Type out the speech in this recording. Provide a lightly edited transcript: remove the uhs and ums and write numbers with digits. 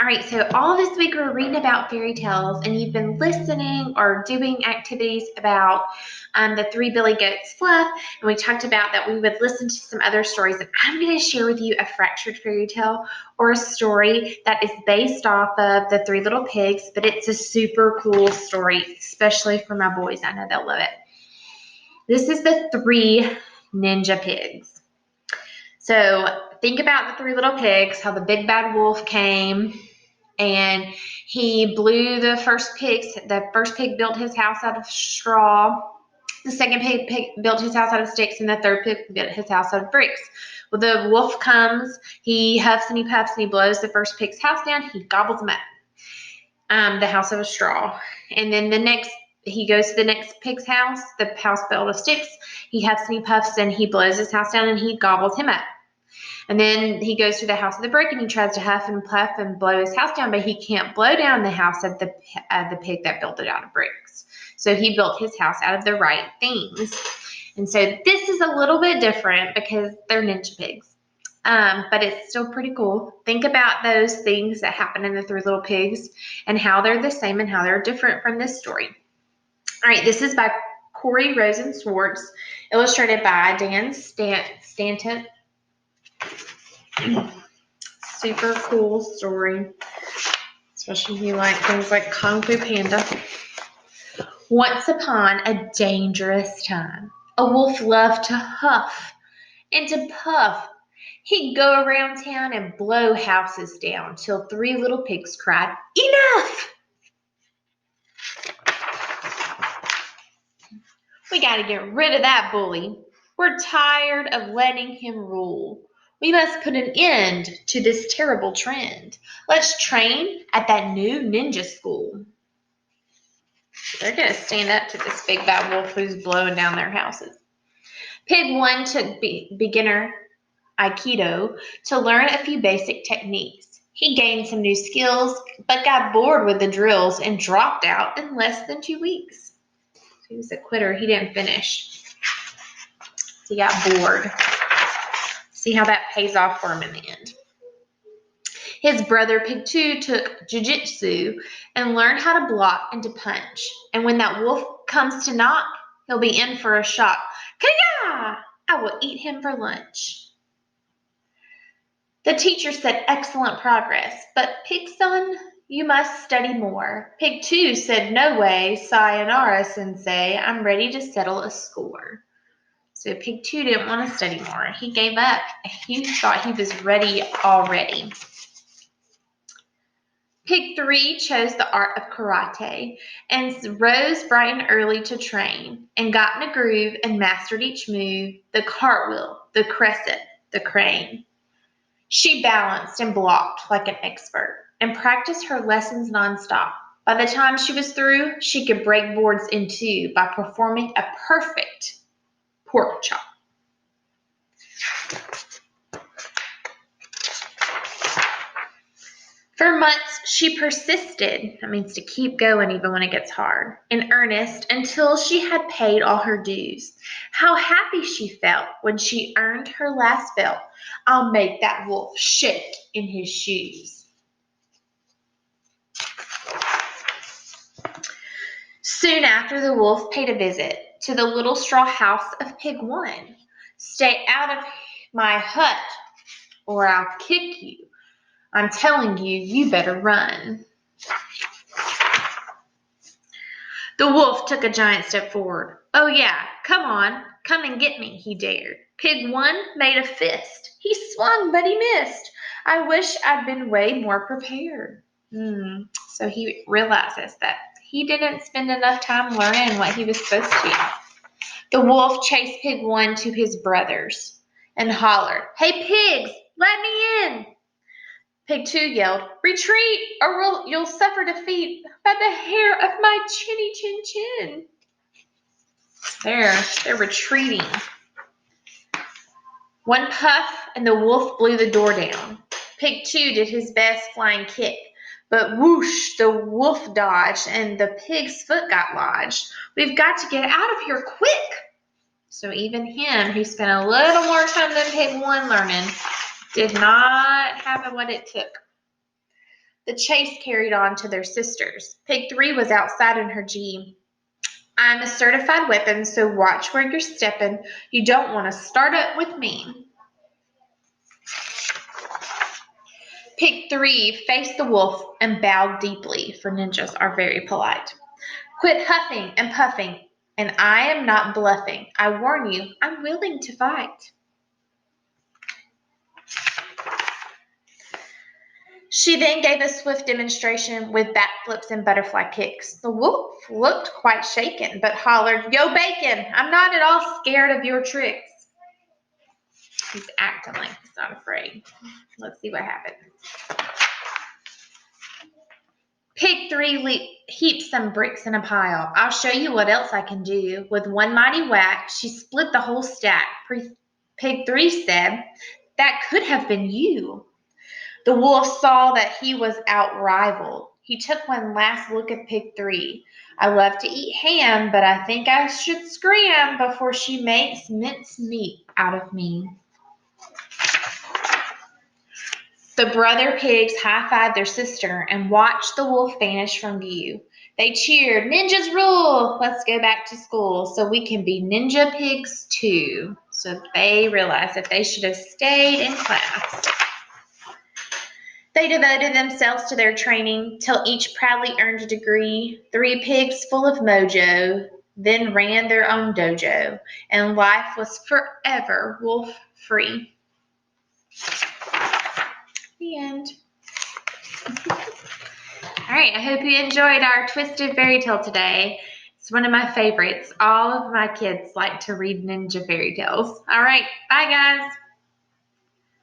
right, so all this week we're reading about fairy tales, and you've been listening or doing activities about the Three Billy Goats Fluff, and we talked about that we would listen to some other stories, and I'm going to share with you a fractured fairy tale or a story that is based off of the Three Little Pigs, but it's a super cool story, especially for my boys. I know they'll love it. This is the Three Ninja Pigs. So think about the Three Little Pigs, how the big bad wolf came and he blew the first pigs. The first pig built his house out of straw. The second pig built his house out of sticks, and the third pig built his house out of bricks. Well, the wolf comes, he huffs and he puffs, and he blows the first pig's house down. He gobbles them up, the house of a straw. And then he goes to the next pig's house, the house built of sticks. He huffs and he puffs, and he blows his house down, and he gobbles him up. And then he goes to the house of the brick, and he tries to huff and puff and blow his house down, but he can't blow down the house of the pig that built it out of bricks. So he built his house out of the right things. And so this is a little bit different because they're ninja pigs. But it's still pretty cool. Think about those things that happen in the Three Little Pigs and how they're the same and how they're different from this story. All right, this is by Corey Rosen-Swartz, illustrated by Dan Stanton. Super cool story, especially if you like things like Kung Fu Panda. Once upon a dangerous time, a wolf loved to huff and to puff. He'd go around town and blow houses down till Three Little Pigs cried, "Enough! We got to get rid of that bully. We're tired of letting him rule. We must put an end to this terrible trend. Let's train at that new ninja school." They're going to stand up to this big bad wolf who's blowing down their houses. Pig 1 took beginner Aikido to learn a few basic techniques. He gained some new skills, but got bored with the drills and dropped out in less than 2 weeks. He was a quitter. He didn't finish. So he got bored. See how that pays off for him in the end. His brother Pig 2 took jiu-jitsu and learned how to block and to punch. And when that wolf comes to knock, he'll be in for a shock. Ka-ya! I will eat him for lunch. The teacher said, "Excellent progress, but Pig son, you must study more." Pig 2 said, "No way, sayonara, sensei. I'm ready to settle a score." So Pig 2 didn't want to study more. He gave up. He thought he was ready already. Pig 3 chose the art of karate and rose bright and early to train and got in a groove and mastered each move, the cartwheel, the crescent, the crane. She balanced and blocked like an expert and practiced her lessons nonstop. By the time she was through, she could break boards in two by performing a perfect pork chop. For months, she persisted, that means to keep going even when it gets hard, in earnest until she had paid all her dues. How happy she felt when she earned her last belt. I'll make that wolf shake in his shoes. Soon after, the wolf paid a visit to the little straw house of Pig 1. "Stay out of my hut or I'll kick you. I'm telling you, you better run." The wolf took a giant step forward. "Oh yeah, come on, come and get me," he dared. Pig 1 made a fist. He swung, but he missed. "I wish I'd been way more prepared." So he realizes that he didn't spend enough time learning what he was supposed to. The wolf chased Pig 1 to his brothers and hollered, "Hey pigs, let me in." Pig 2 yelled, "Retreat, or you'll suffer defeat by the hair of my chinny chin chin." They're retreating. One puff and the wolf blew the door down. Pig 2 did his best flying kick, but whoosh, the wolf dodged and the pig's foot got lodged. "We've got to get out of here quick." So even him, who spent a little more time than Pig 1 learning, did not have what it took. The chase carried on to their sisters. Pig 3 was outside in her Jeep. I'm a certified weapon, so watch where you're stepping. You don't want to start up with me. Pig 3 faced the wolf and bowed deeply, for ninjas are very polite. Quit huffing and puffing, and I am not bluffing. I warn you, I'm willing to fight. She then gave a swift demonstration with backflips and butterfly kicks. The wolf looked quite shaken, but hollered, Yo, Bacon, I'm not at all scared of your tricks. He's acting like he's not afraid. Let's see what happens. Pig 3 heaped some bricks in a pile. I'll show you what else I can do. With one mighty whack, she split the whole stack. Pig 3 said, That could have been you. The wolf saw that he was outrivaled. He took one last look at Pig 3. I love to eat ham, but I think I should scram before she makes mince meat out of me. The brother pigs high-fived their sister and watched the wolf vanish from view. They cheered, Ninjas rule! Let's go back to school so we can be ninja pigs too. So they realized that they should have stayed in class. They devoted themselves to their training till each proudly earned a degree. 3 pigs full of mojo then ran their own dojo, and life was forever wolf-free. The end. All right, I hope you enjoyed our twisted fairy tale today. It's one of my favorites. All of my kids like to read ninja fairy tales. All right, bye guys.